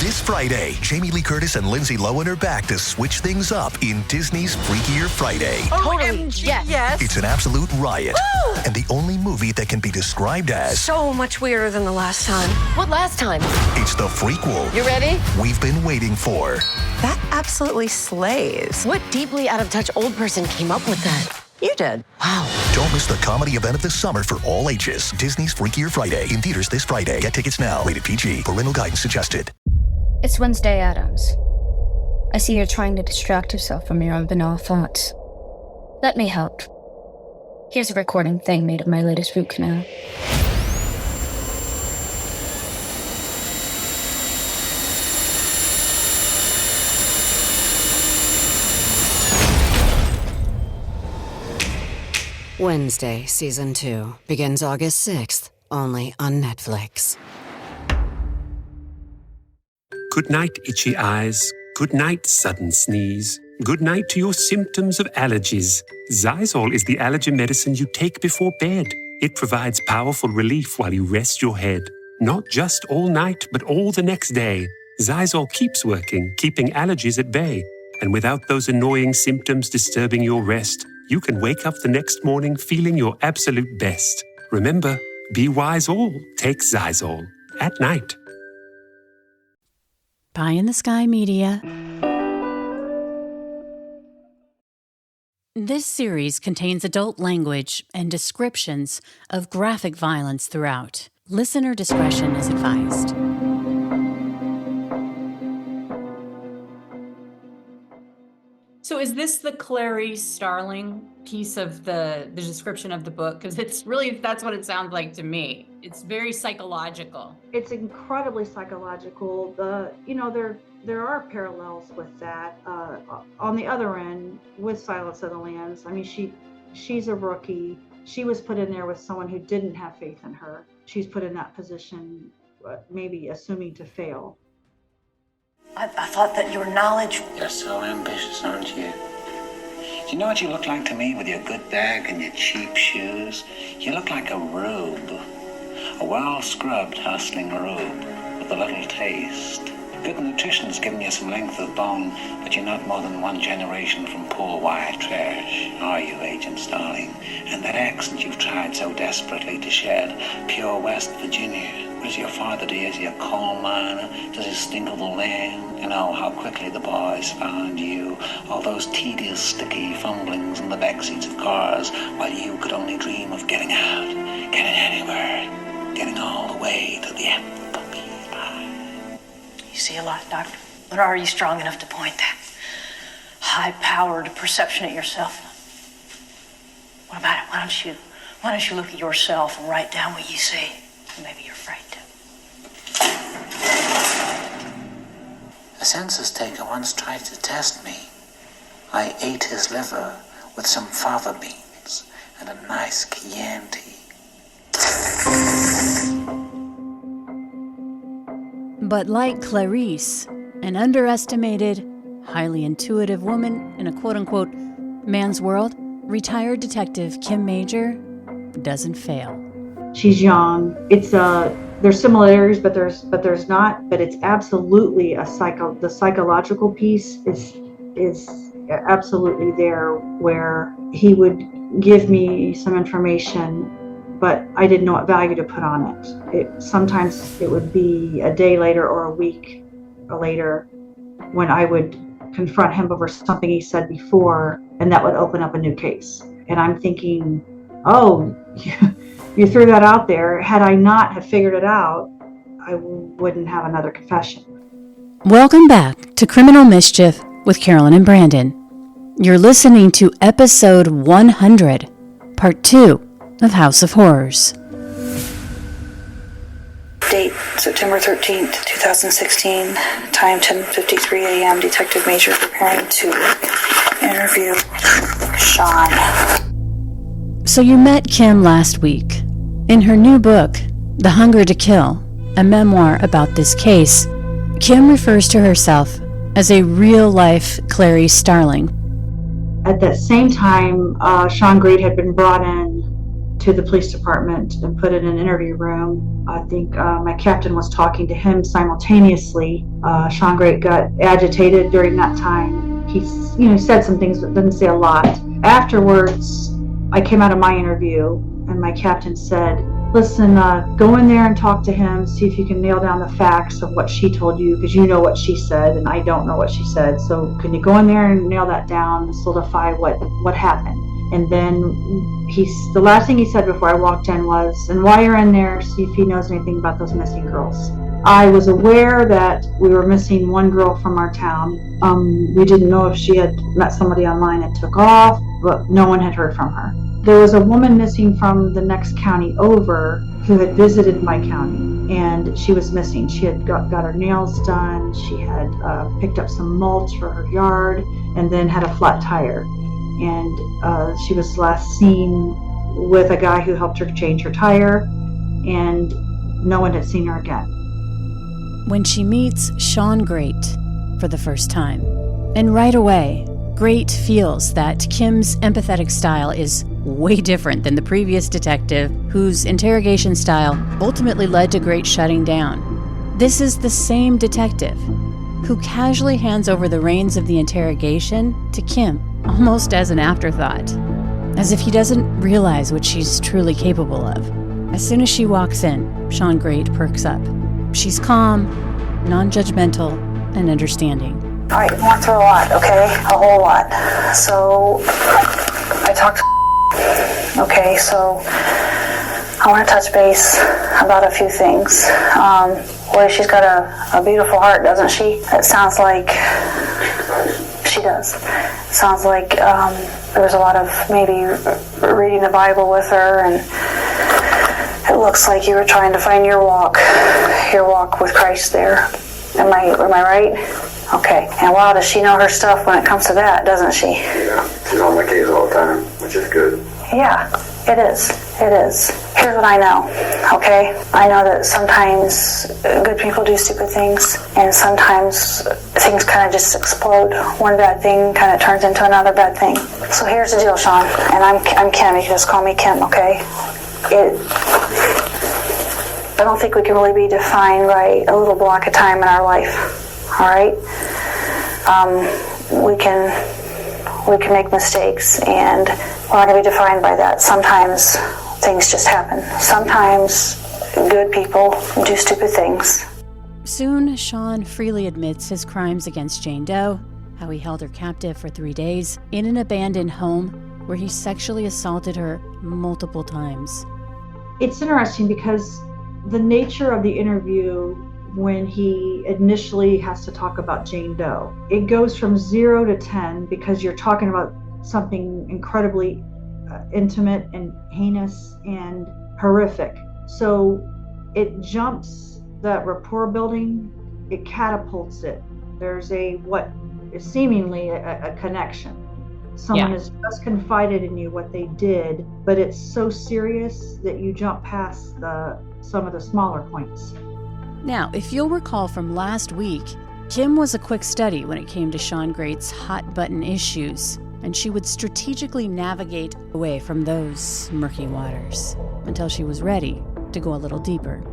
This Friday, Jamie Lee Curtis and Lindsay Lohan are back to switch things up in Disney's Freakier Friday. Totally, yes. It's an absolute riot. Woo! And the only movie that can be described as... So much weirder than the last time. What last time? It's the frequel. You ready? We've been waiting for. That absolutely slays. What deeply out-of-touch old person came up with that? You did. Wow. Don't miss the comedy event of the summer for all ages. Disney's Freakier Friday. In theaters this Friday. Get tickets now. Rated PG. Parental guidance suggested. It's Wednesday, Addams. I see you're trying to distract yourself from your own banal thoughts. Let me help. Here's a recording thing made of my latest root canal. Wednesday, Season 2, begins August 6th, only on Netflix. Good night, itchy eyes. Good night, sudden sneeze. Good night to your symptoms of allergies. Xyzal is the allergy medicine you take before bed. It provides powerful relief while you rest your head. Not just all night, but all the next day. Xyzal keeps working, keeping allergies at bay. And without those annoying symptoms disturbing your rest, you can wake up the next morning feeling your absolute best. Remember, be wise all. Take Xyzal. At night. Pie in the Sky Media. This series contains adult language and descriptions of graphic violence throughout. Listener discretion is advised. So is this the Clarice Starling piece of the description of the book? Because it's really, that's what it sounds like to me. It's very psychological. It's incredibly psychological. There are parallels with that. On the other end, with Silence of the Lambs, I mean, she's a rookie. She was put in there with someone who didn't have faith in her. She's put in that position, maybe assuming to fail. I thought that your knowledge... You're so ambitious, aren't you? Do you know what you look like to me with your good bag and your cheap shoes? You look like a rube. A well-scrubbed, hustling rube with a little taste. Good nutrition's giving you some length of bone, but you're not more than one generation from poor white trash, are you, Agent Starling? And that accent you've tried so desperately to shed, pure West Virginia. What does your father do? Is he a coal miner? Does he stink of the land? You know how quickly the boys found you. All those tedious, sticky fumblings in the backseats of cars, while you could only dream of getting out, getting anywhere, getting all the way to the apple pie. You see a lot, Doctor. But are you strong enough to point that high-powered perception at yourself? What about it? Why don't you look at yourself and write down what you see? Maybe you're afraid to. A census taker once tried to test me. I ate his liver with some fava beans and a nice Chianti. But like Clarice, an underestimated, highly intuitive woman in a quote-unquote man's world, retired detective Kim Major doesn't fail. She's young. There's similarities, but there's not. But it's absolutely the psychological piece is absolutely there, where he would give me some information, but I didn't know what value to put on it. Sometimes it would be a day later or a week later when I would confront him over something he said before, and that would open up a new case. And I'm thinking, oh. You threw that out there. Had I not have figured it out, I wouldn't have another confession. Welcome back to Criminal Mischief with Carolyn and Brandon. You're listening to episode 100, part 2 of House of Horrors. Date, September 13th, 2016. Time, 10:53 a.m. Detective Major preparing to interview Sean. So you met Kim last week. In her new book, The Hunger to Kill, a memoir about this case, Kim refers to herself as a real-life Clarice Starling. At that same time, Sean Greed had been brought in to the police department and put in an interview room. I think my captain was talking to him simultaneously. Sean Great got agitated during that time. He, said some things, but didn't say a lot. Afterwards, I came out of my interview, and my captain said, listen, go in there and talk to him, see if you can nail down the facts of what she told you, because you know what she said, and I don't know what she said. So can you go in there and nail that down, solidify what happened? And then the last thing he said before I walked in was, and while you're in there, see if he knows anything about those missing girls. I was aware that we were missing one girl from our town. We didn't know if she had met somebody online and took off, but no one had heard from her. There was a woman missing from the next county over who had visited my county, and she was missing. She had got her nails done. She had picked up some mulch for her yard and then had a flat tire. And she was last seen with a guy who helped her change her tire, and no one had seen her again. When she meets Sean Great for the first time, and right away, Great feels that Kim's empathetic style is way different than the previous detective whose interrogation style ultimately led to Great shutting down. This is the same detective who casually hands over the reins of the interrogation to Kim, almost as an afterthought, as if he doesn't realize what she's truly capable of. As soon as she walks in, Sean Great perks up. She's calm, non-judgmental, and understanding. All right, went through a lot, okay? A whole lot. So, I talked to okay, so I want to touch base about a few things. Boy, she's got a beautiful heart, doesn't she? It sounds like she does. It sounds like there was a lot of maybe reading the Bible with her, and it looks like you were trying to find your walk with Christ there. Am I right? Okay. And wow, does she know her stuff when it comes to that, doesn't she? Yeah, she's on my case all the time, which is good. Yeah, it is. It is. Here's what I know, okay? I know that sometimes good people do stupid things, and sometimes things kind of just explode. One bad thing kind of turns into another bad thing. So here's the deal, Sean, and I'm Kim. You can just call me Kim, okay? I don't think we can really be defined by a little block of time in our life. All right, we can make mistakes, and we're not going to be defined by that. Sometimes things just happen. Sometimes good people do stupid things. Soon, Sean freely admits his crimes against Jane Doe, how he held her captive for 3 days in an abandoned home where he sexually assaulted her multiple times. It's interesting because the nature of the interview, when he initially has to talk about Jane Doe, it goes from 0 to 10 because you're talking about something incredibly intimate and heinous and horrific. So it jumps that rapport building, it catapults it. There's what is seemingly a connection. Someone has just confided in you what they did, but it's so serious that you jump past some of the smaller points. Now, if you'll recall from last week, Kim was a quick study when it came to Sean Great's hot-button issues, and she would strategically navigate away from those murky waters until she was ready to go a little deeper.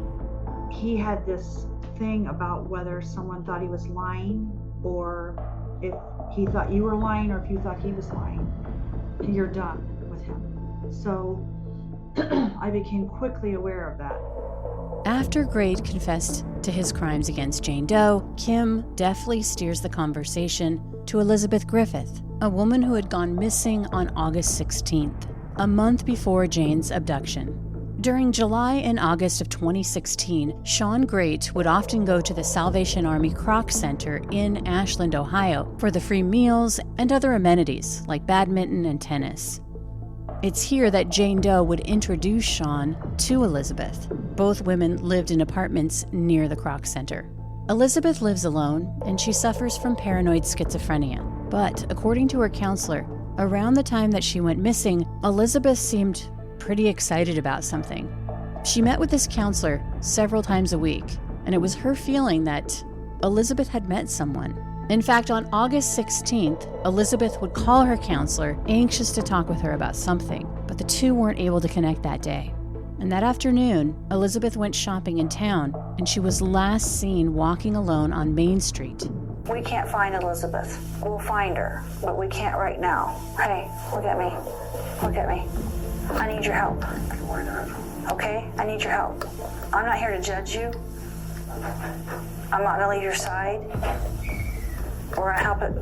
He had this thing about whether someone thought he was lying, or if he thought you were lying, or if you thought he was lying, you're done with him. So I became quickly aware of that. After Great confessed to his crimes against Jane Doe, Kim deftly steers the conversation to Elizabeth Griffith, a woman who had gone missing on August 16th, a month before Jane's abduction. During July and August of 2016, Sean Great would often go to the Salvation Army Kroc Center in Ashland, Ohio, for the free meals and other amenities like badminton and tennis. It's here that Jane Doe would introduce Sean to Elizabeth. Both women lived in apartments near the Kroc Center. Elizabeth lives alone, and she suffers from paranoid schizophrenia. But according to her counselor, around the time that she went missing, Elizabeth seemed pretty excited about something. She met with this counselor several times a week, and it was her feeling that Elizabeth had met someone. In fact, on August 16th, Elizabeth would call her counselor, anxious to talk with her about something, but the two weren't able to connect that day. And that afternoon, Elizabeth went shopping in town, and she was last seen walking alone on Main Street. We can't find Elizabeth. We'll find her, but we can't right now. Hey, look at me. Look at me. I need your help. Why not? Okay? I need your help. I'm not here to judge you. I'm not gonna leave your side. We're gonna help it.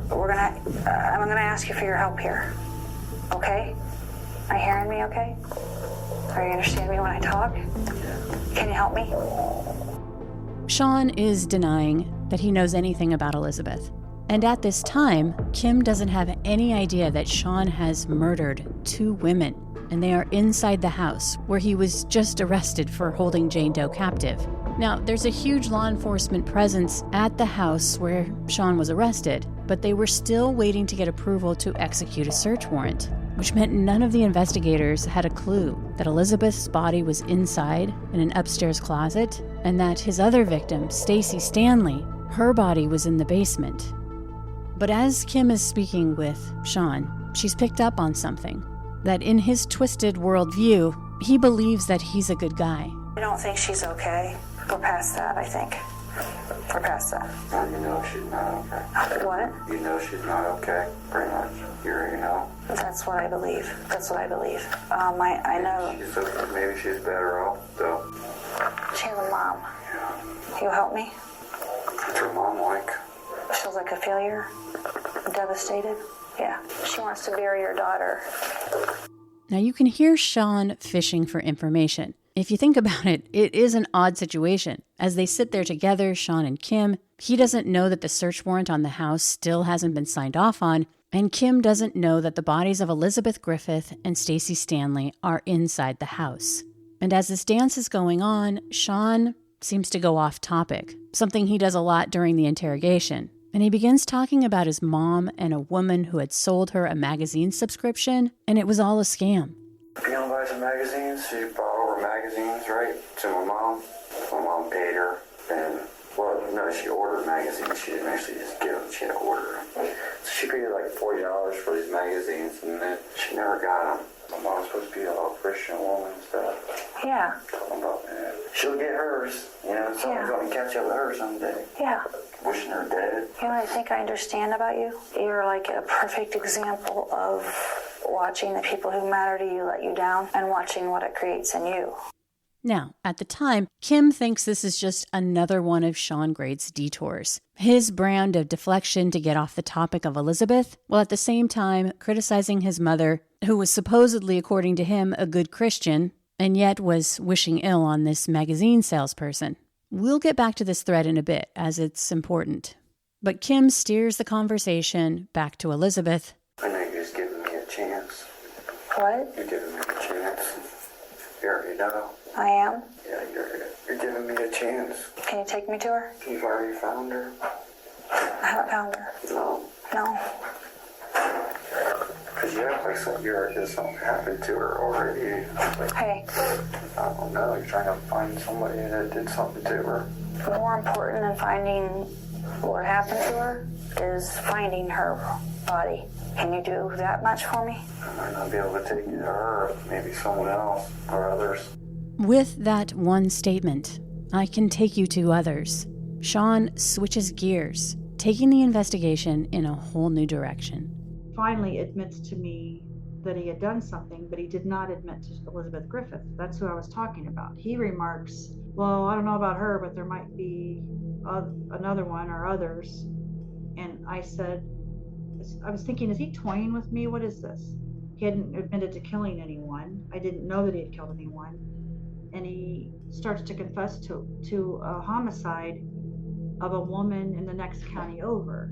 I'm gonna ask you for your help here. Okay? Are you hearing me okay? Are you understanding me when I talk? Can you help me? Sean is denying that he knows anything about Elizabeth. And at this time, Kim doesn't have any idea that Sean has murdered 2 women, and they are inside the house where he was just arrested for holding Jane Doe captive. Now, there's a huge law enforcement presence at the house where Sean was arrested, but they were still waiting to get approval to execute a search warrant, which meant none of the investigators had a clue that Elizabeth's body was inside in an upstairs closet, and that his other victim, Stacy Stanley, her body was in the basement. But as Kim is speaking with Sean, she's picked up on something, that in his twisted worldview, he believes that he's a good guy. I don't think she's okay. We're past that, I think. We're past that. Well, you know she's not okay. What? You know she's not okay, pretty much. You know? That's what I believe. That's what I believe. I know. Maybe she's better off, though. She has a mom. Yeah. You help me? What's her mom like? Feels like a failure. Devastated. Yeah. She wants to bury her daughter. Now you can hear Sean fishing for information. If you think about it, it is an odd situation. As they sit there together, Sean and Kim, he doesn't know that the search warrant on the house still hasn't been signed off on, and Kim doesn't know that the bodies of Elizabeth Griffith and Stacy Stanley are inside the house. And as this dance is going on, Sean seems to go off topic, something he does a lot during the interrogation. And he begins talking about his mom and a woman who had sold her a magazine subscription, and it was all a scam. You want to buy some magazines? She bought over magazines, right? To my mom. My mom paid her, and, well, no, she ordered magazines. She didn't actually just give them. She had to order them. So she paid like $40 for these magazines, and then she never got them. My mom's supposed to be a Christian woman and stuff. Yeah. Talking about that. She'll get hers. You know, someone's going to catch up with her someday. Yeah. Wishing her dead. You know what I think I understand about you? You're like a perfect example of watching the people who matter to you let you down and watching what it creates in you. Now, at the time, Kim thinks this is just another one of Sean Grade's detours. His brand of deflection to get off the topic of Elizabeth, while at the same time criticizing his mother, who was supposedly, according to him, a good Christian, and yet was wishing ill on this magazine salesperson. We'll get back to this thread in a bit, as it's important. But Kim steers the conversation back to Elizabeth. I know you're just giving me a chance. What? You're giving me a chance. You already know. I am? Yeah, you're giving me a chance. Can you take me to her? You've already found her. I haven't found her. No. No. Because you act like something happened to her already. Like, hey. I don't know. You're trying to find somebody that did something to her. More important than finding what happened to her is finding her body. Can you do that much for me? I might not be able to take you to her. Maybe someone else or others. With that one statement, I can take you to others, Sean switches gears, taking the investigation in a whole new direction. Finally admits to me that he had done something, but he did not admit to Elizabeth Griffith. That's who I was talking about. He remarks, well, I don't know about her, but there might be another one or others. And I said, I was thinking, is he toying with me? What is this? He hadn't admitted to killing anyone. I didn't know that he had killed anyone. And he starts to confess to a homicide of a woman in the next county over.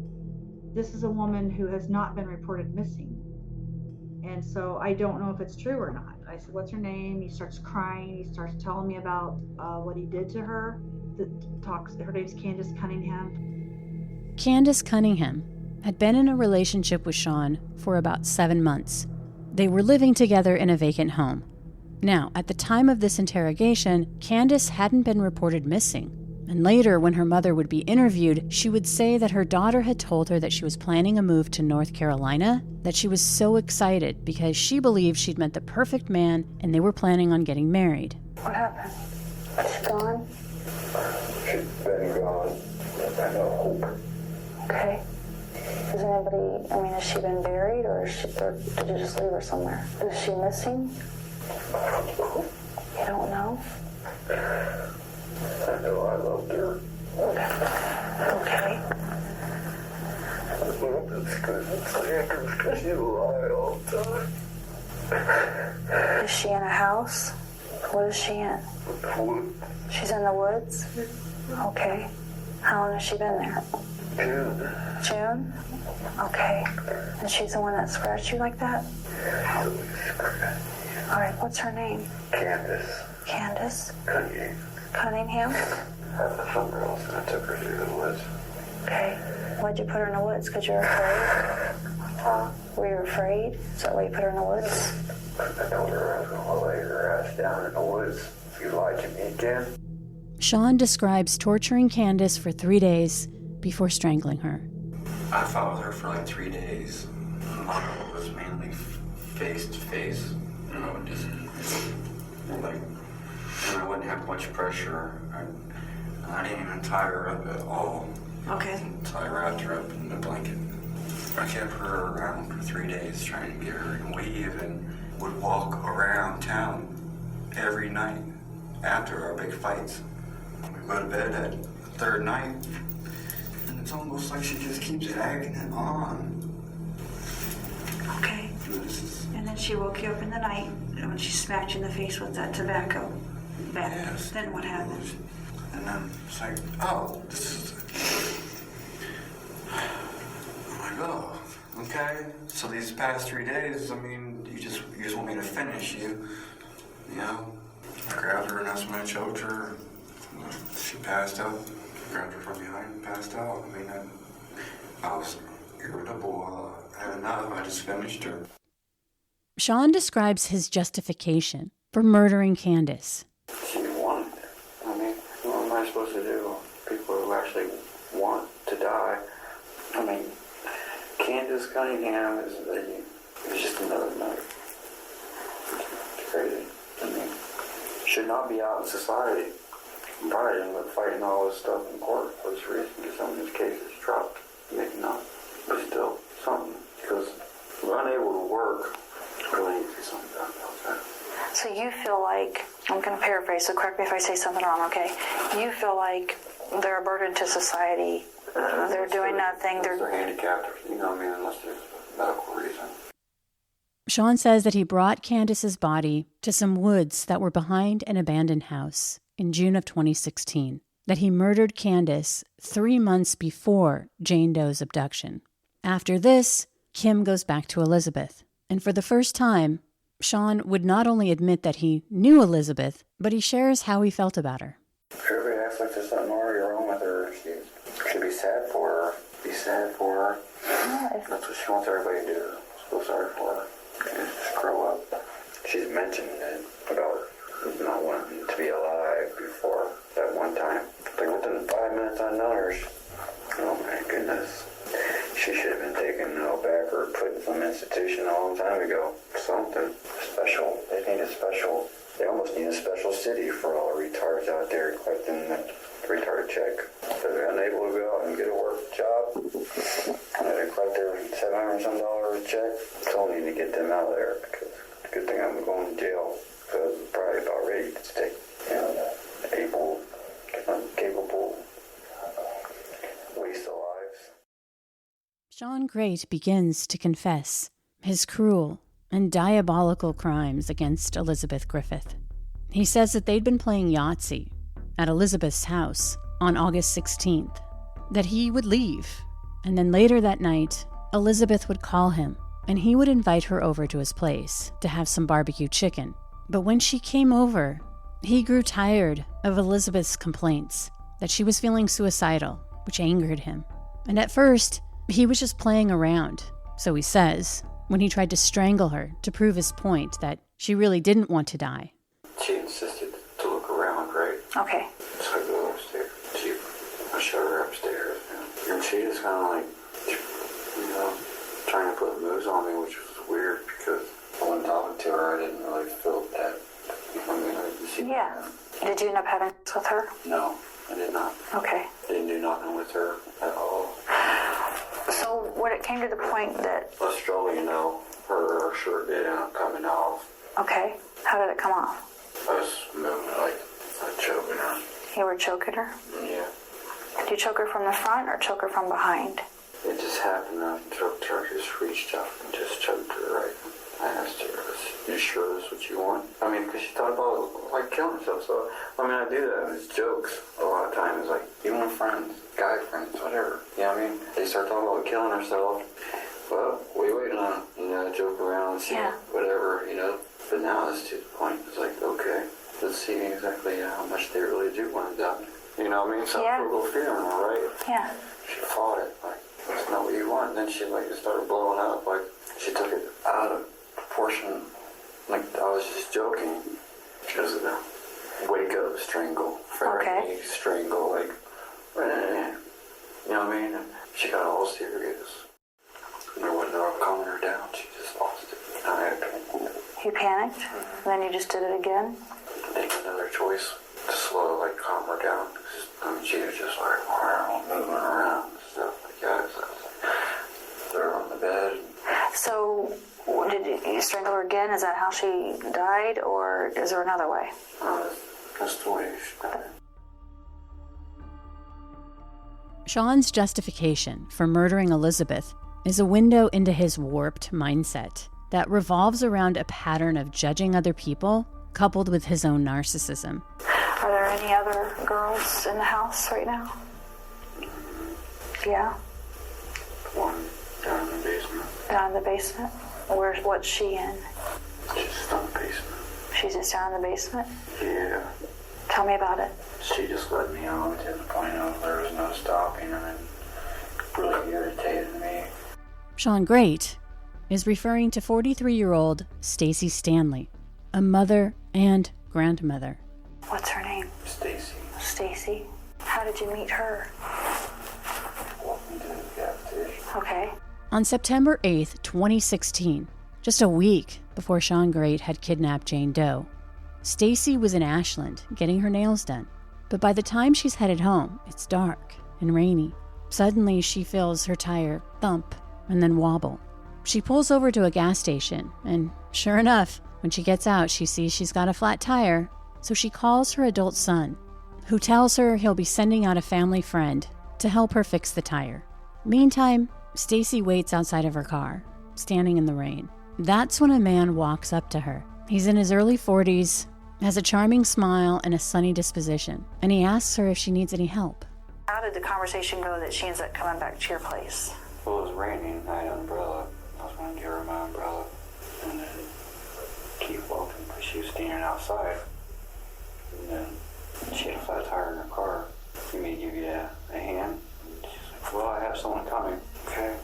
This is a woman who has not been reported missing. And so I don't know if it's true or not. I said, what's her name? He starts crying. He starts telling me about what he did to her. Her name's Candace Cunningham. Candace Cunningham had been in a relationship with Sean for about 7 months. They were living together in a vacant home. Now, at the time of this interrogation, Candace hadn't been reported missing, And later, when her mother would be interviewed, she would say that her daughter had told her that she was planning a move to North Carolina, that she was so excited because she believed she'd met the perfect man and they were planning on getting married. What happened? She's gone? She's been gone. I know hope. Okay. Is anybody, has she been buried or did you just leave her somewhere? Is she missing? You don't know? I know I loved her. Okay. It's because you lie all the time. Is she in a house? What is she in? The woods. She's in the woods? Okay. How long has she been there? June? Okay. And she's the one that scratched you like that? All right, what's her name? Candace. Cunningham? That's somewhere else, and I took her through the woods. Okay. Why'd you put her in the woods? Because you were afraid? Were you afraid? Is that why you put her in the woods? I told her I was going to lay her ass down in the woods. If you lie to me again. Sean describes torturing Candace for 3 days before strangling her. I fought with her for like 3 days. A lot of it was mainly face to face. Just like, and I wouldn't have much pressure. I didn't even tie her up at all. Okay. So I wrapped her up in a blanket. I kept her around for 3 days trying to get her, and we even would walk around town every night after our big fights. We go to bed at the third night, and it's almost like she just keeps egging it on. Okay. And then she woke you up in the night when she smacked you in the face with that tobacco. Yes. Then what happened? And then it's like, oh, this is... I'm like, oh, okay. So these past 3 days, you just want me to finish you. I grabbed her and that's when I choked her. She passed out. Grabbed her from behind and passed out. I was irritable. I had enough. I just finished her. Sean describes his justification for murdering Candace. She wanted it. What am I supposed to do? People who actually want to die. Candace Cunningham is just another number. It's crazy. Should not be out in society. Probably end up fighting all this stuff in court for this reason, because some of these cases dropped. Maybe not, but still something. Because we're unable to work. Really need to do something about that. So you feel like, I'm going to paraphrase, so correct me if I say something wrong, okay? You feel like they're a burden to society. They're doing nothing. They're handicapped, unless there's a medical reason. Sean says that he brought Candace's body to some woods that were behind an abandoned house in June of 2016, that he murdered Candace 3 months before Jane Doe's abduction. After this, Kim goes back to Elizabeth, and for the first time, Sean would not only admit that he knew Elizabeth, but he shares how he felt about her. Everybody acts like there's something already wrong with her. She should be sad for her. Be sad for her. That's what she wants everybody to do. Feel sorry for her. Just grow up. She's mentioned it about not wanting to be alive before that one time. Like within 5 minutes on numbers. Oh my goodness. She should have been taken back or put in some institution a long time ago. Something special. They need a special. They almost need a special city for all the retards out there collecting that retard check. So they're unable to go out and get a work job. And they collect their $700 some check. So I need to get them out of there because it's a good thing I'm going to jail. Because I'm probably about ready to take, capable waste of lives. Sean Great begins to confess his cruel and diabolical crimes against Elizabeth Griffith. He says that they'd been playing Yahtzee at Elizabeth's house on August 16th, that he would leave, and then later that night, Elizabeth would call him, and he would invite her over to his place to have some barbecue chicken. But when she came over, he grew tired of Elizabeth's complaints that she was feeling suicidal, which angered him. And at first, he was just playing around, so he says, when he tried to strangle her to prove his point that she really didn't want to die. She insisted to look around, right? Okay. So I go upstairs. She I showed her upstairs, and she just kind of like, trying to put moves on me, which was weird because when talking to her, I didn't really feel that. Did you end up having sex with her? No, I did not. Okay. Didn't do nothing with her at all. So when it came to the point that... I struggled, her shirt did end up coming off. Okay. How did it come off? I was moving like choking her. You were choking her? Yeah. Did you choke her from the front or choke her from behind? It just happened. I choked her. I just reached out and just choked her right. I asked her, "You sure that's what you want?" I mean, because she thought about like killing herself. So I do that. It's jokes a lot of times. Like even with friends, guy friends, whatever. You know what I mean? They start talking about killing herself. Well, we waited on joke around and see whatever, But now it's to the point. It's like, okay, let's see exactly how much they really do want to die. You know what I mean? Some little feeling, right? Yeah. She fought it. Like, that's not what you want. And then she just started blowing up. Like, she took it out of proportion. Like, I was just joking. Because of the wake up strangle. Friday strangle. Like, you know what I mean? And she got all serious. And there wasn't no calming her down. She just lost it. I had panic. You panicked? And then you just did it again? Make another choice to slowly calm her down. She was just like moving around and stuff like that. So threw her on the bed. So did you strangle her again? Is that how she died, or is there another way? That's the way she died. Sean's justification for murdering Elizabeth is a window into his warped mindset that revolves around a pattern of judging other people coupled with his own narcissism. Are there any other girls in the house right now? Yeah? One down in the basement. Down in the basement? What's she in? She's just in the basement. She's just down in the basement? Yeah. Tell me about it. She just let me on to the point of there was no stopping, and it really irritated me. Sean Great is referring to 43-year-old Stacy Stanley, a mother and grandmother. What's her name? Stacy. Stacy? How did you meet her? Walking to the gas station. Okay. On September 8th, 2016, just a week before Sean Great had kidnapped Jane Doe, Stacy was in Ashland getting her nails done. But by the time she's headed home, it's dark and rainy. Suddenly, she feels her tire thump and then wobble. She pulls over to a gas station, and sure enough, when she gets out, she sees she's got a flat tire. So she calls her adult son, who tells her he'll be sending out a family friend to help her fix the tire. Meantime, Stacy waits outside of her car, standing in the rain. That's when a man walks up to her. He's in his early 40s, has a charming smile and a sunny disposition, and he asks her if she needs any help. How did the conversation go that she ends up coming back to your place? Well, it was raining. I had an umbrella. I was going to give her my umbrella and then keep walking because she was standing outside. And then she had a flat tire in her car. You may give you a hand? And she's like, well, I have someone coming. Okay.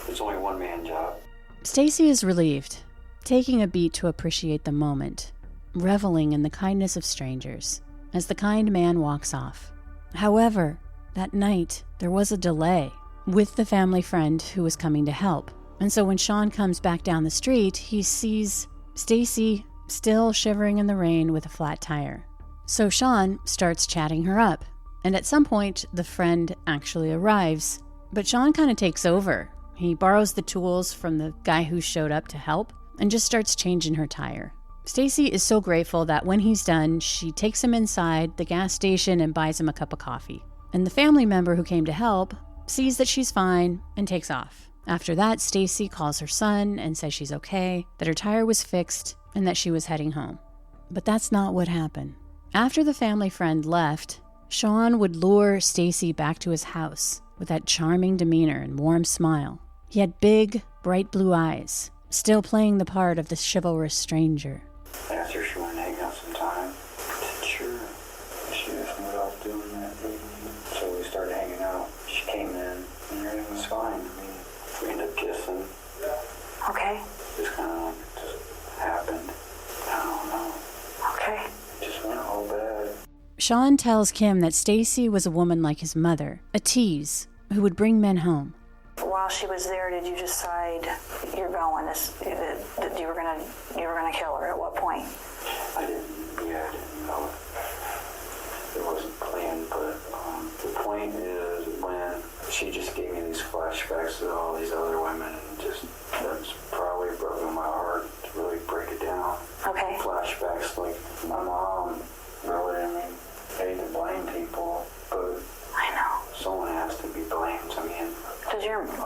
It's only a one-man job. Stacy is relieved, taking a beat to appreciate the moment, reveling in the kindness of strangers, as the kind man walks off. However, that night, there was a delay with the family friend who was coming to help. And so when Sean comes back down the street, he sees Stacy still shivering in the rain with a flat tire. So Sean starts chatting her up, and at some point, the friend actually arrives. But Sean kind of takes over. He borrows the tools from the guy who showed up to help and just starts changing her tire. Stacy is so grateful that when he's done, she takes him inside the gas station and buys him a cup of coffee. And the family member who came to help sees that she's fine and takes off. After that, Stacy calls her son and says she's okay, that her tire was fixed, and that she was heading home. But that's not what happened. After the family friend left, Sean would lure Stacy back to his house with that charming demeanor and warm smile. He had big, bright blue eyes, still playing the part of the chivalrous stranger. I asked her if she wanted to hang out sometime. I said, sure. She just moved off doing that. So we started hanging out. She came in, and everything was fine. We ended up kissing. Okay. Just kind of happened. I don't know. Okay. It just went all bad. Sean tells Kim that Stacy was a woman like his mother, a tease, who would bring men home. While she was there, did you decide you're going, that you were gonna kill her? At what point? I didn't know it. It wasn't planned, but the point is when she just gave me these flashbacks to all these other women, and just that's probably broken my heart to really break it down. Okay. Flashbacks like my mom, really, I mean, I hate to blame people, but I know. someone has to be blamed. I mean, I'm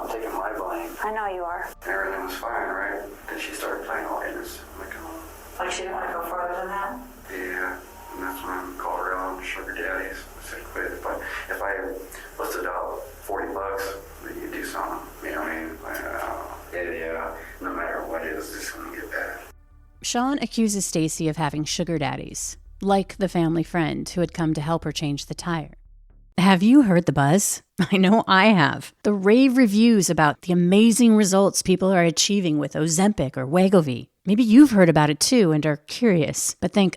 taking my blame. I know you are. Everything was fine, right? Then she started playing all innocent. Like she didn't want to go further than that? Yeah, and that's when I called her on sugar daddies. I said, quit. If I listed out $40, then you do something. You know what I mean? Yeah, no matter what it is, it's going to get bad. Sean accuses Stacy of having sugar daddies, like the family friend who had come to help her change the tire. Have you heard the buzz? I know I have. The rave reviews about the amazing results people are achieving with Ozempic or Wegovy. Maybe you've heard about it too and are curious, but think,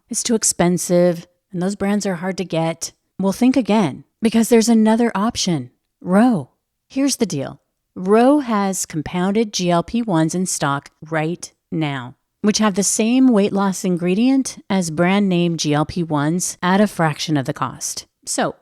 it's too expensive and those brands are hard to get. Well, think again, because there's another option. Ro. Here's the deal. Ro has compounded GLP-1s in stock right now, which have the same weight loss ingredient as brand name GLP-1s at a fraction of the cost. So,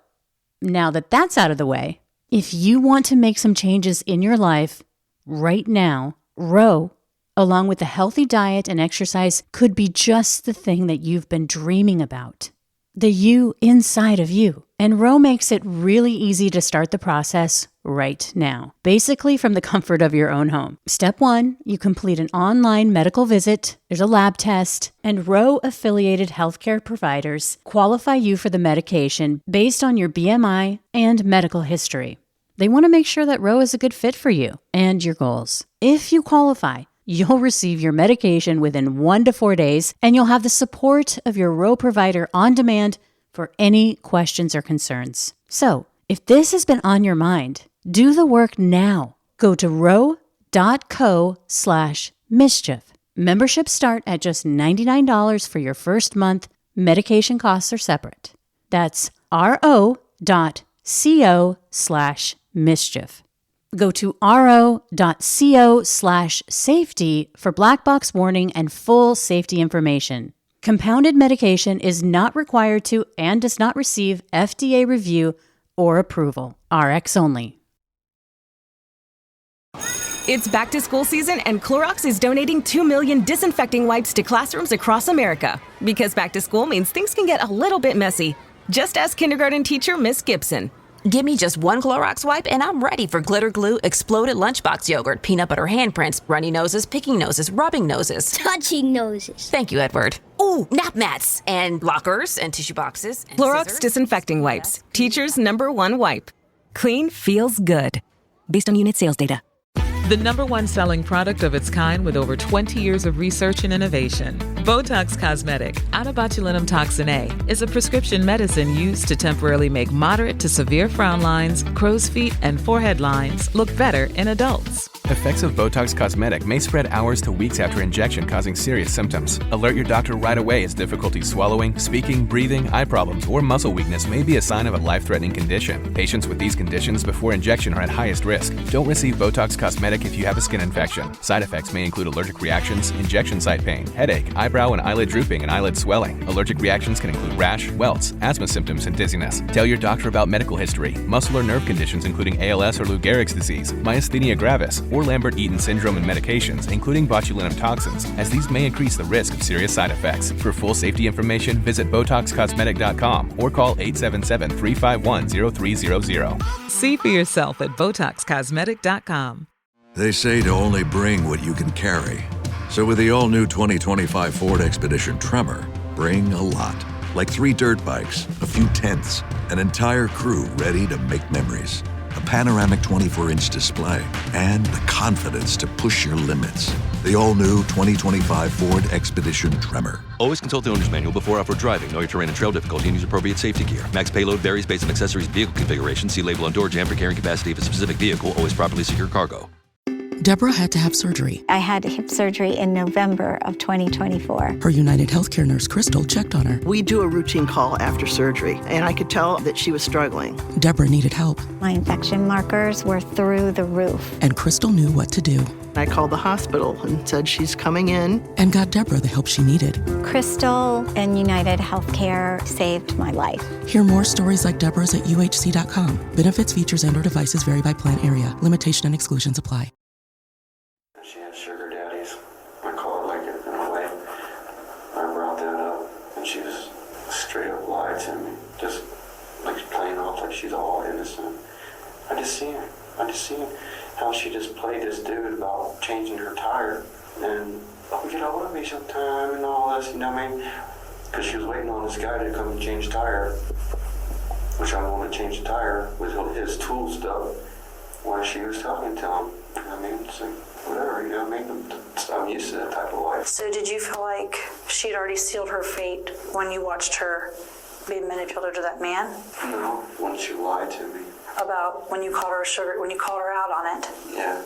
now that that's out of the way, if you want to make some changes in your life right now, Ro, along with a healthy diet and exercise, could be just the thing that you've been dreaming about. The you inside of you. And Ro makes it really easy to start the process right now, basically from the comfort of your own home. Step 1, you complete an online medical visit, there's a lab test, and Ro-affiliated healthcare providers qualify you for the medication based on your BMI and medical history. They want to make sure that Ro is a good fit for you and your goals. If you qualify, you'll receive your medication within 1 to 4 days, and you'll have the support of your Ro provider on demand for any questions or concerns. So, if this has been on your mind, do the work now. Go to ro.co/mischief. Memberships start at just $99 for your first month. Medication costs are separate. That's ro.co/mischief. Go to ro.co/safety for black box warning and full safety information. Compounded medication is not required to and does not receive FDA review or approval. RX only. It's back to school season and Clorox is donating 2 million disinfecting wipes to classrooms across America. Because back to school means things can get a little bit messy. Just ask kindergarten teacher Miss Gibson. Give me just one Clorox wipe and I'm ready for glitter glue, exploded lunchbox yogurt, peanut butter handprints, runny noses, picking noses, rubbing noses. Touching noses. Thank you, Edward. Ooh, nap mats and lockers and tissue boxes. And Clorox scissors. disinfecting wipes. Teacher's #1 wipe. Clean feels good. Based on unit sales data. The #1 selling product of its kind with over 20 years of research and innovation. Botox Cosmetic, out of botulinum toxin A, is a prescription medicine used to temporarily make moderate to severe frown lines, crow's feet, and forehead lines look better in adults. Effects of Botox Cosmetic may spread hours to weeks after injection, causing serious symptoms. Alert your doctor right away as difficulty swallowing, speaking, breathing, eye problems, or muscle weakness may be a sign of a life-threatening condition. Patients with these conditions before injection are at highest risk. Don't receive Botox Cosmetic if you have a skin infection. Side effects may include allergic reactions, injection site pain, headache, eyebrow and eyelid drooping, and eyelid swelling. Allergic reactions can include rash, welts, asthma symptoms, and dizziness. Tell your doctor about medical history, muscle or nerve conditions including ALS or Lou Gehrig's disease, myasthenia gravis, or Lambert-Eaton syndrome, and medications, including botulinum toxins, as these may increase the risk of serious side effects. For full safety information, visit BotoxCosmetic.com or call 877-351-0300. See for yourself at BotoxCosmetic.com. They say to only bring what you can carry. So with the all-new 2025 Ford Expedition Tremor, bring a lot. Like 3 dirt bikes, a few tents, an entire crew ready to make memories. A panoramic 24-inch display, and the confidence to push your limits. The all-new 2025 Ford Expedition Tremor. Always consult the owner's manual before off-road driving. Know your terrain and trail difficulty and use appropriate safety gear. Max payload varies based on accessories and vehicle configuration. See label on door jamb for carrying capacity of a specific vehicle. Always properly secure cargo. Deborah had to have surgery. I had hip surgery in November of 2024. Her United Healthcare nurse, Crystal, checked on her. We do a routine call after surgery, and I could tell that she was struggling. Deborah needed help. My infection markers were through the roof. And Crystal knew what to do. I called the hospital and said she's coming in. And got Deborah the help she needed. Crystal and United Healthcare saved my life. Hear more stories like Deborah's at uhc.com. Benefits, features, and/or devices vary by plan area. Limitation and exclusions apply. She had sugar daddies. I call it like it in a way. I brought that up, and she was straight up lied to me. Just like playing off like she's all innocent. I just seen how she just played this dude about changing her tire. And, oh, get hold of me sometime and all this, you know what I mean? Because she was waiting on this guy to come and change tire, which I want to change the tire with his tool stuff while she was talking to him. You know what I mean? So, whatever, you know what I mean? I'm used to that type of life. So did you feel like she'd already sealed her fate when you watched her be manipulated to that man? No, when she lied to me. About when you called her when you called her out on it? Yeah.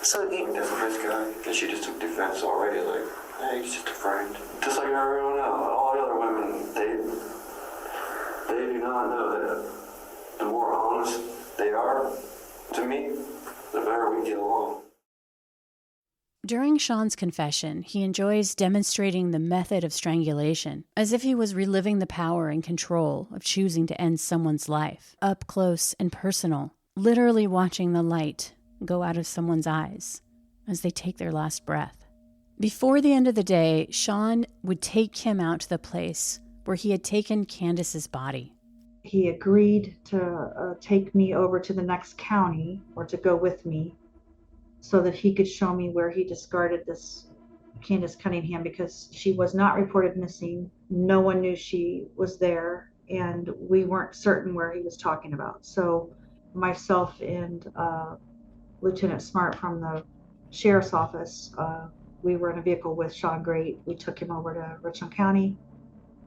So you... That's the first guy. And she just took defense already, like, hey, he's just a friend. Just like everyone else. All the other women, they do not know that the more honest they are to me, the better we get along. During Sean's confession, he enjoys demonstrating the method of strangulation, as if he was reliving the power and control of choosing to end someone's life, up close and personal, literally watching the light go out of someone's eyes as they take their last breath. Before the end of the day, Sean would take Kim out to the place where he had taken Candace's body. He agreed to take me over to the next county, or to go with me, so that he could show me where he discarded this Candace Cunningham, because she was not reported missing. No one knew she was there, and we weren't certain where he was talking about. So myself and Lieutenant Smart from the sheriff's office, we were in a vehicle with Sean Great. We took him over to Richland County,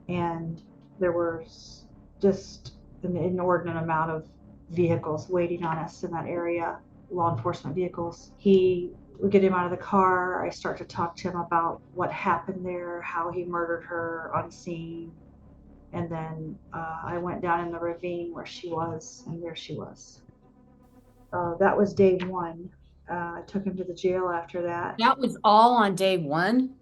and there was just an inordinate amount of vehicles waiting on us in that area. Law enforcement vehicles. We get him out of the car. I start to talk to him about what happened there, how he murdered her on scene. And then I went down in the ravine where she was, and there she was. That was day one. I took him to the jail after that. That was all on day one?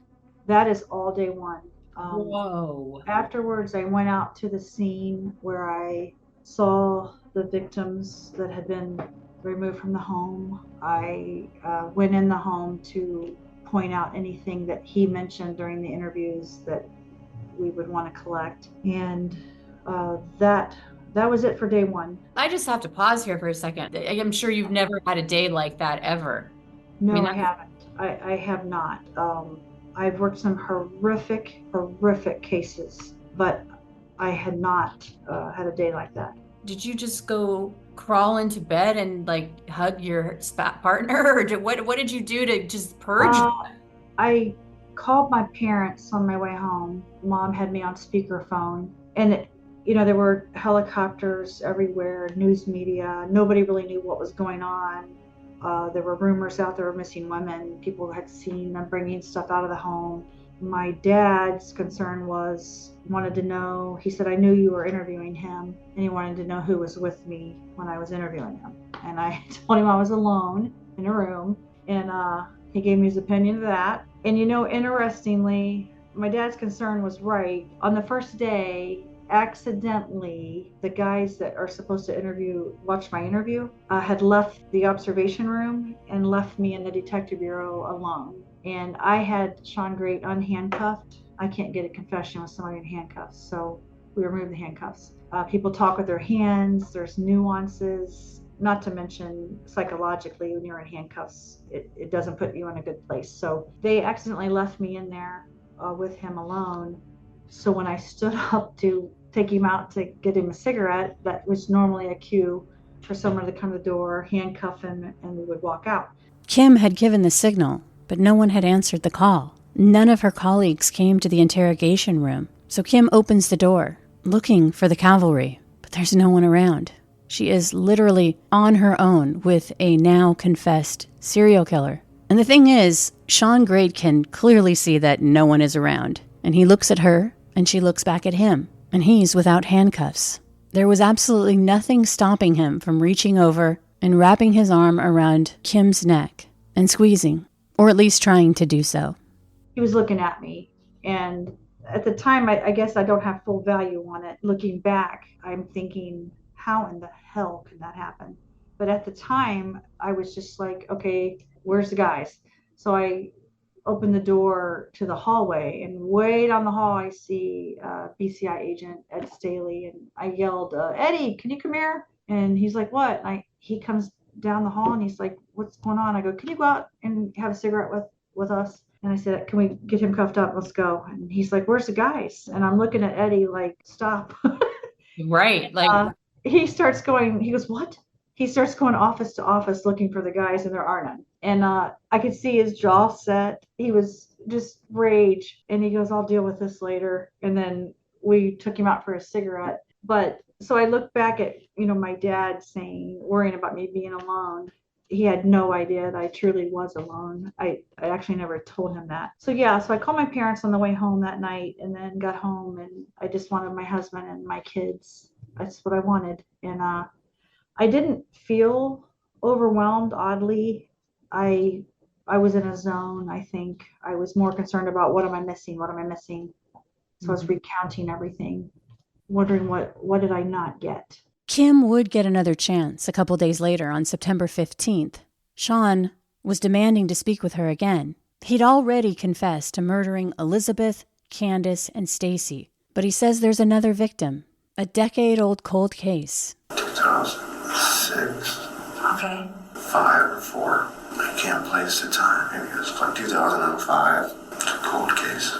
That is all day one. Whoa. Afterwards, I went out to the scene where I saw the victims that had been removed from the home. I went in the home to point out anything that he mentioned during the interviews that we would want to collect. And that was it for day one. I just have to pause here for a second. I'm sure you've never had a day like that ever. No, I haven't. I have not. I've worked some horrific cases, but I had not had a day like that. Did you just go crawl into bed and like hug your partner, or what did you do to just purge? I called my parents on my way home. Mom had me on speakerphone, and there were helicopters everywhere, news media. Nobody really knew what was going on. There were rumors out there of missing women. People had seen them bringing stuff out of the home. My dad's concern wanted to know, he said, I knew you were interviewing him, and he wanted to know who was with me when I was interviewing him. And I told him I was alone in a room, and he gave me his opinion of that. And interestingly, my dad's concern was right. On the first day, accidentally, the guys that are supposed to watch my interview, had left the observation room and left me in the detective bureau alone. And I had Sean Great unhandcuffed. I can't get a confession with somebody in handcuffs, so we removed the handcuffs. People talk with their hands. There's nuances, not to mention psychologically, when you're in handcuffs, it doesn't put you in a good place. So they accidentally left me in there with him alone. So when I stood up to take him out to get him a cigarette, that was normally a cue for someone to come to the door, handcuff him, and we would walk out. Kim had given the signal, but no one had answered the call. None of her colleagues came to the interrogation room, so Kim opens the door, looking for the cavalry, but there's no one around. She is literally on her own with a now confessed serial killer. And the thing is, Sean Grade can clearly see that no one is around. And he looks at her, and she looks back at him. And he's without handcuffs. There was absolutely nothing stopping him from reaching over and wrapping his arm around Kim's neck and squeezing, or at least trying to do so. He was looking at me, and at the time, I guess I don't have full value on it. Looking back, I'm thinking, how in the hell could that happen? But at the time, I was just like, okay, where's the guys? So I opened the door to the hallway, and way down the hall, I see BCI agent Ed Staley, and I yelled, Eddie, can you come here? And he's like, what? And he comes down the hall, and he's like, what's going on? I go, can you go out and have a cigarette with us? And I said, can we get him cuffed up? Let's go. And he's like, where's the guys? And I'm looking at Eddie like, stop. Right. Like he goes, what? He starts going office to office looking for the guys, and there are none. And I could see his jaw set. He was just rage. And he goes, I'll deal with this later. And then we took him out for a cigarette. But so I look back at, my dad worrying about me being alone. He had no idea that I truly was alone. I actually never told him that. So I called my parents on the way home that night, and then got home, and I just wanted my husband and my kids. That's what I wanted. And I didn't feel overwhelmed, oddly. I was in a zone, I think. I was more concerned about what am I missing? So I was recounting everything, wondering what did I not get? Kim would get another chance a couple days later on September 15th. Sean was demanding to speak with her again. He'd already confessed to murdering Elizabeth, Candace, and Stacy, but he says there's another victim, a decade-old cold case. 2006. Okay. 5 or 4. I can't place the time. Maybe it was like 2005. It's a cold case.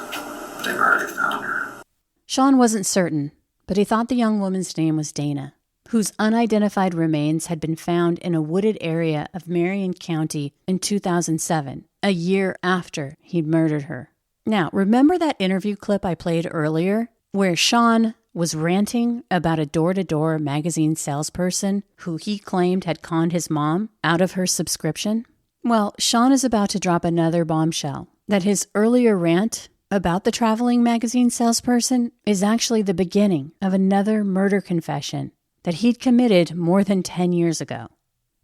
They've already found her. Sean wasn't certain, but he thought the young woman's name was Dana, whose unidentified remains had been found in a wooded area of Marion County in 2007, a year after he'd murdered her. Now, remember that interview clip I played earlier, where Sean was ranting about a door-to-door magazine salesperson who he claimed had conned his mom out of her subscription? Well, Sean is about to drop another bombshell, that his earlier rant about the traveling magazine salesperson is actually the beginning of another murder confession that he'd committed more than 10 years ago.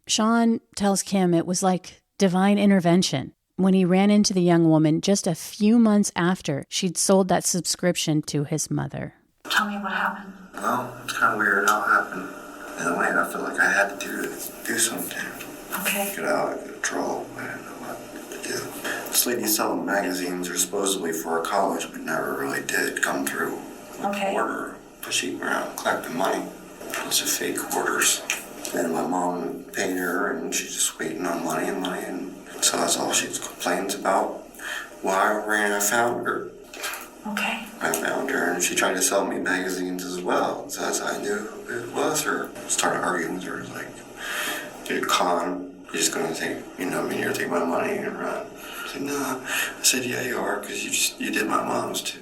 Sean tells Kim it was like divine intervention when he ran into the young woman just a few months after she'd sold that subscription to his mother. Tell me what happened. Well, it's kind of weird how it happened. In a way, I feel like I had to do something. Okay. Get out of control. I didn't know what to do. This lady selling magazines are supposedly for a college, but never really did come through. Okay. Order. She around collecting money. Lots of fake orders. And my mom paid her, and she's just waiting on money, and so that's all she complains about. Well, I found her. Okay. I found her, and she tried to sell me magazines as well. So that's how I knew who it was her. Started arguing with her, like, you're a con. You're just gonna take, you're gonna take my money and run. I said, no. I said, yeah, you are, because you did my mom's too.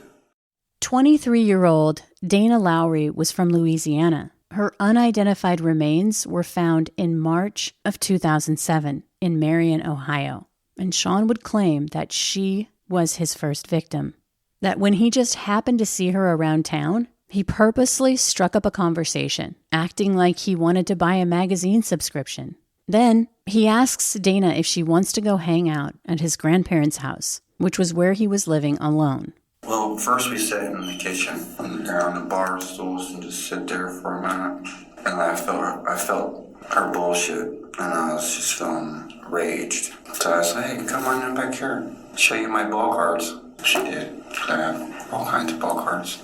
23-year-old Dana Lowry was from Louisiana. Her unidentified remains were found in March of 2007 in Marion, Ohio. And Sean would claim that she was his first victim. That when he just happened to see her around town, he purposely struck up a conversation, acting like he wanted to buy a magazine subscription. Then he asks Dana if she wants to go hang out at his grandparents' house, which was where he was living alone. Well, first we sat in the kitchen on the bar stools and just sit there for a minute. And I felt her bullshit, and I was just feeling raged. So I said, hey, come on in back here. Show you my ball cards. She did. I have all kinds of ball cards.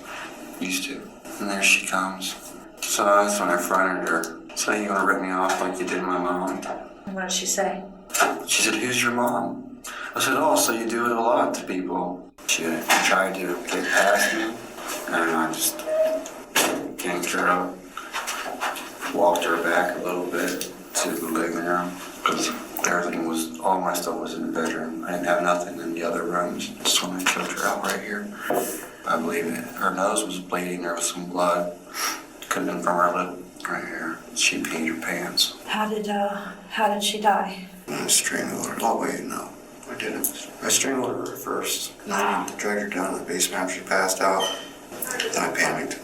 Used to. And there she comes. So that's when I fronted her. So you gonna rip me off like you did my mom? And what did she say? She said, who's your mom? I said, oh, so you do it a lot to people. She tried to get past me, and I just yanked her up, walked her back a little bit to the living room, because all my stuff was in the bedroom. I didn't have nothing in the other rooms. That's when I choked her out right here. I believe it. Her nose was bleeding. There was some blood. Could have been from her lip right here. She peed her pants. How did she die? Strangled her. Oh, wait, no. didn't. I strangled her at first, and then I dragged her down to the basement after she passed out. Then I panicked.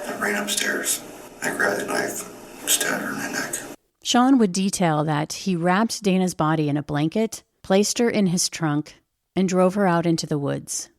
I ran upstairs. I grabbed the knife, stabbed her in the neck. Sean would detail that he wrapped Dana's body in a blanket, placed her in his trunk, and drove her out into the woods.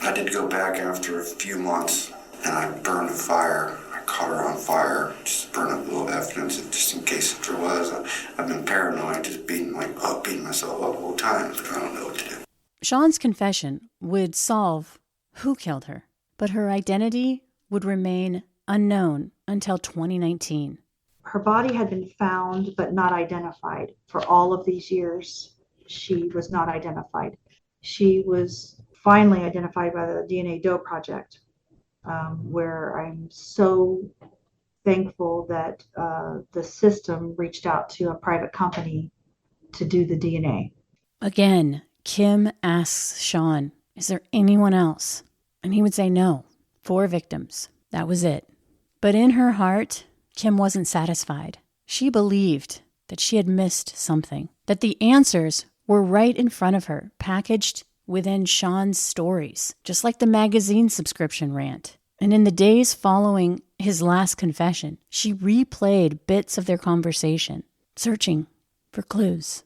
I did go back after a few months, and I burned a fire. I caught her on fire, just burn up a little evidence, just in case if there was. I've been paranoid, just beating myself up the whole time, but I don't know what to do. Sean's confession would solve who killed her, but her identity would remain unknown until 2019. Her body had been found but not identified. For all of these years, she was not identified. She was finally identified by the DNA Doe Project, where I'm so thankful that the system reached out to a private company to do the DNA. Again, Kim asks Sean, is there anyone else? And he would say no. 4 victims. That was it. But in her heart, Kim wasn't satisfied. She believed that she had missed something, that the answers were right in front of her, packaged within Sean's stories, just like the magazine subscription rant. And in the days following his last confession, she replayed bits of their conversation, searching for clues.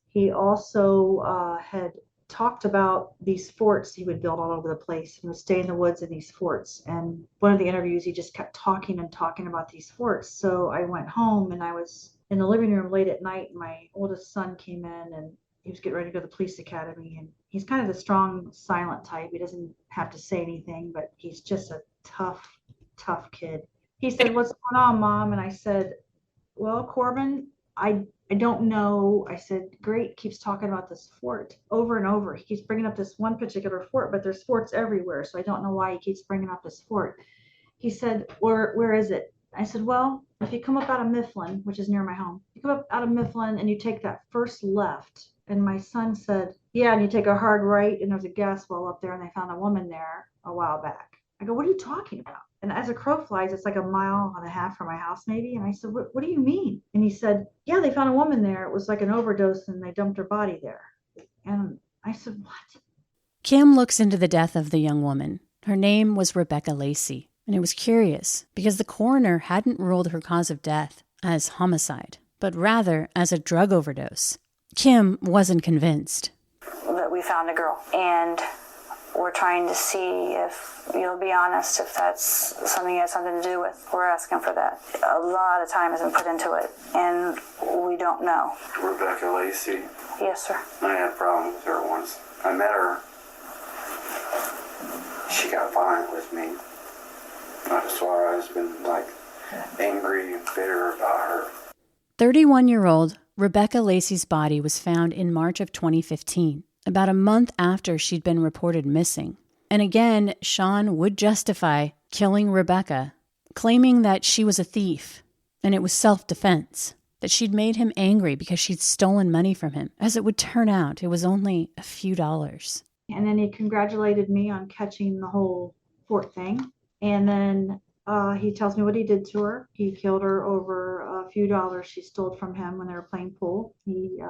He also had talked about these forts he would build all over the place and would stay in the woods in these forts. And one of the interviews, he just kept talking about these forts. So I went home and I was in the living room late at night. And my oldest son came in and he was getting ready to go to the police academy. And he's kind of the strong, silent type. He doesn't have to say anything, but he's just a tough kid. He said, "What's going on, Mom?" And I said, "Well, Corbin, I don't know." I said, "Great keeps talking about this fort over and over. He keeps bringing up this one particular fort, but there's forts everywhere. So I don't know why he keeps bringing up this fort." He said, where is it?" I said, "Well, if you come up out of Mifflin, which is near my home, you come up out of Mifflin and you take that first left." And my son said, "Yeah, and you take a hard right and there's a gas well up there and they found a woman there a while back." I go, "What are you talking about?" And as a crow flies, it's like 1.5 miles from my house maybe. And I said, what do you mean?" And he said, "Yeah, they found a woman there. It was like an overdose and they dumped her body there." And I said, "What?" Kim looks into the death of the young woman. Her name was Rebecca Lacey, and it was curious because the coroner hadn't ruled her cause of death as homicide, but rather as a drug overdose. Kim wasn't convinced. That we found a girl, and we're trying to see if you'll be honest, if that's something you had something to do with. We're asking for that. A lot of time has been put into it, and we don't know. Rebecca Lacey? Yes, sir. I had a problem with her once. I met her. She got violent with me. I swear I've been angry and bitter about her. 31-year-old Rebecca Lacey's body was found in March of 2015, about a month after she'd been reported missing. And again, Sean would justify killing Rebecca, claiming that she was a thief and it was self-defense, that she'd made him angry because she'd stolen money from him. As it would turn out, it was only a few dollars. And then he congratulated me on catching the whole fort thing. And then he tells me what he did to her. He killed her over a few dollars she stole from him when they were playing pool. He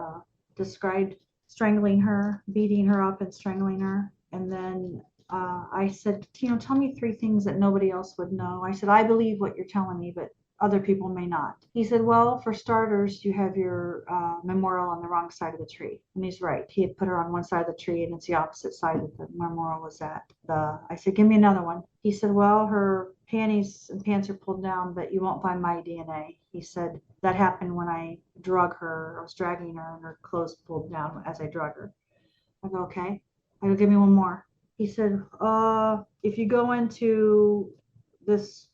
described strangling her, beating her up and strangling her. And then I said, "Tell me 3 things that nobody else would know." I said, "I believe what you're telling me, but other people may not." He said, "Well, for starters, you have your memorial on the wrong side of the tree." And he's right. He had put her on one side of the tree and it's the opposite side that the memorial was at. I said, "Give me another one." He said, "Well, her panties and pants are pulled down, but you won't find my DNA." He said, "That happened when I drug her. I was dragging her and her clothes pulled down as I drug her." I go, "Okay." I go, "Give me one more." He said, "If you go into this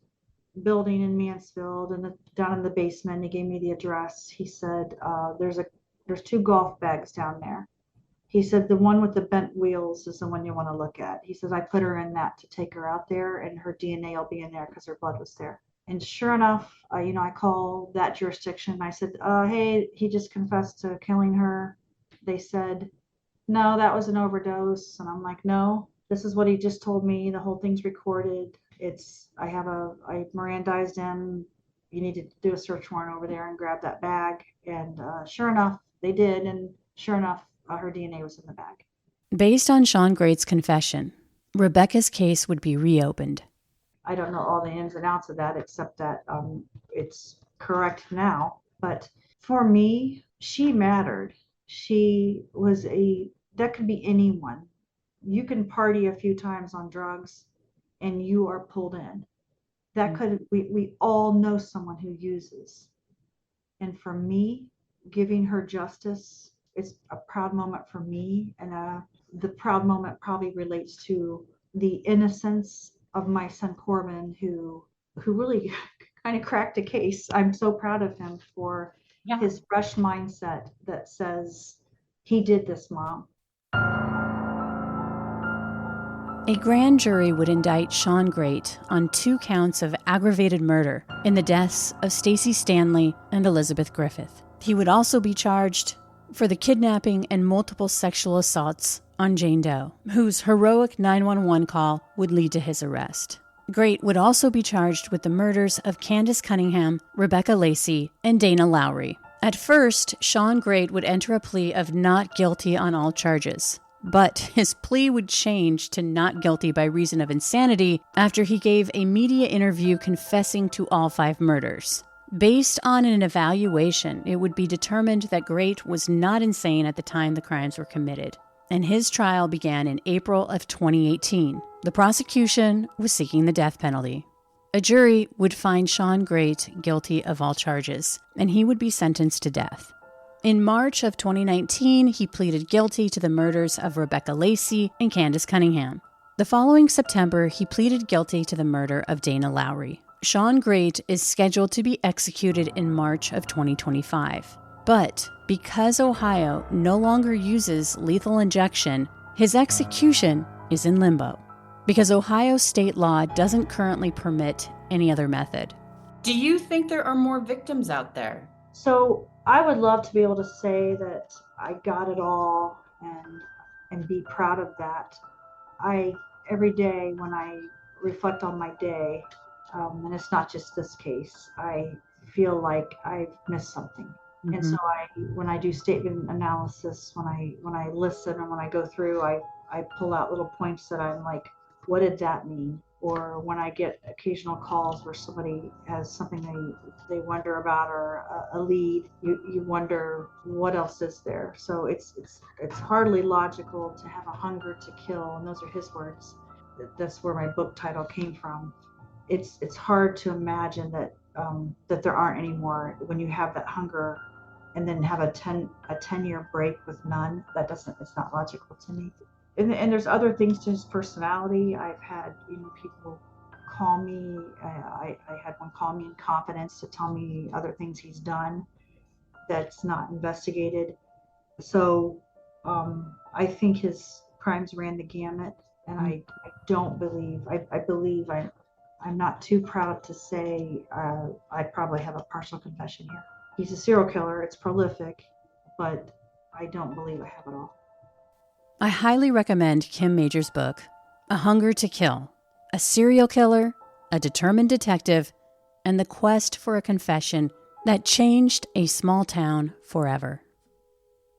building in Mansfield and down in the basement," he gave me the address. He said, there's 2 golf bags down there." He said, "The one with the bent wheels is the one you want to look at." He says, "I put her in that to take her out there and her DNA will be in there because her blood was there." And sure enough, I call that jurisdiction. I said, "Hey, he just confessed to killing her." They said, "No, that was an overdose." And I'm like, "No, this is what he just told me. The whole thing's recorded. I Mirandized him. You need to do a search warrant over there and grab that bag." And sure enough, they did. And sure enough, her DNA was in the bag. Based on Sean Great's confession, Rebecca's case would be reopened. I don't know all the ins and outs of that, except that it's correct now. But for me, she mattered. She was that could be anyone. You can party a few times on drugs and you are pulled in. That we all know someone who uses. And for me, giving her justice is a proud moment for me. And the proud moment probably relates to the innocence of my son Corbin, who really kind of cracked a case. I'm so proud of him for his fresh mindset that says, he did this, Mom. A grand jury would indict Sean Great on 2 counts of aggravated murder in the deaths of Stacey Stanley and Elizabeth Griffith. He would also be charged for the kidnapping and multiple sexual assaults on Jane Doe, whose heroic 911 call would lead to his arrest. Great would also be charged with the murders of Candace Cunningham, Rebecca Lacey, and Dana Lowry. At first, Sean Great would enter a plea of not guilty on all charges. But his plea would change to not guilty by reason of insanity after he gave a media interview confessing to all 5 murders. Based on an evaluation, it would be determined that Great was not insane at the time the crimes were committed, and his trial began in April of 2018. The prosecution was seeking the death penalty. A jury would find Sean Great guilty of all charges, and he would be sentenced to death. In March of 2019, he pleaded guilty to the murders of Rebecca Lacey and Candace Cunningham. The following September, he pleaded guilty to the murder of Dana Lowry. Sean Great is scheduled to be executed in March of 2025. But because Ohio no longer uses lethal injection, his execution is in limbo, because Ohio state law doesn't currently permit any other method. Do you think there are more victims out there? So I would love to be able to say that I got it all and be proud of that. Every day when I reflect on my day, and it's not just this case, I feel like I've missed something. Mm-hmm. And so when I do statement analysis, when I listen and when I go through, I pull out little points that I'm like, what did that mean? Or when I get occasional calls where somebody has something they wonder about, or a lead, you wonder what else is there. So it's hardly logical to have a hunger to kill, and those are his words. That's where my book title came from. It's hard to imagine that there aren't any more when you have that hunger, and then have a 10-year break with none. It's not logical to me. And there's other things to his personality. I've had people call me. I had one call me in confidence to tell me other things he's done that's not investigated. So I think his crimes ran the gamut, and I don't believe. I believe I'm not too proud to say I probably have a partial confession here. He's a serial killer. It's prolific, but I don't believe I have it all. I highly recommend Kim Major's book, A Hunger to Kill, a serial killer, a determined detective, and the quest for a confession that changed a small town forever.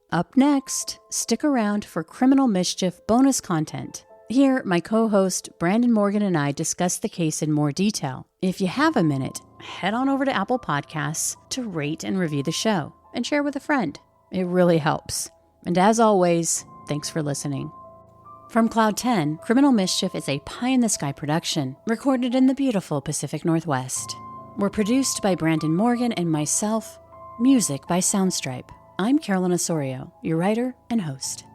Up next, stick around for Criminal Mischief bonus content. Here, my co-host Brandon Morgan and I discuss the case in more detail. If you have a minute, head on over to Apple Podcasts to rate and review the show and share with a friend. It really helps. And as always, thanks for listening. From Cloud 10, Criminal Mischief is a pie-in-the-sky production, recorded in the beautiful Pacific Northwest. We're produced by Brandon Morgan and myself, music by Soundstripe. I'm Carolyn Osorio, your writer and host.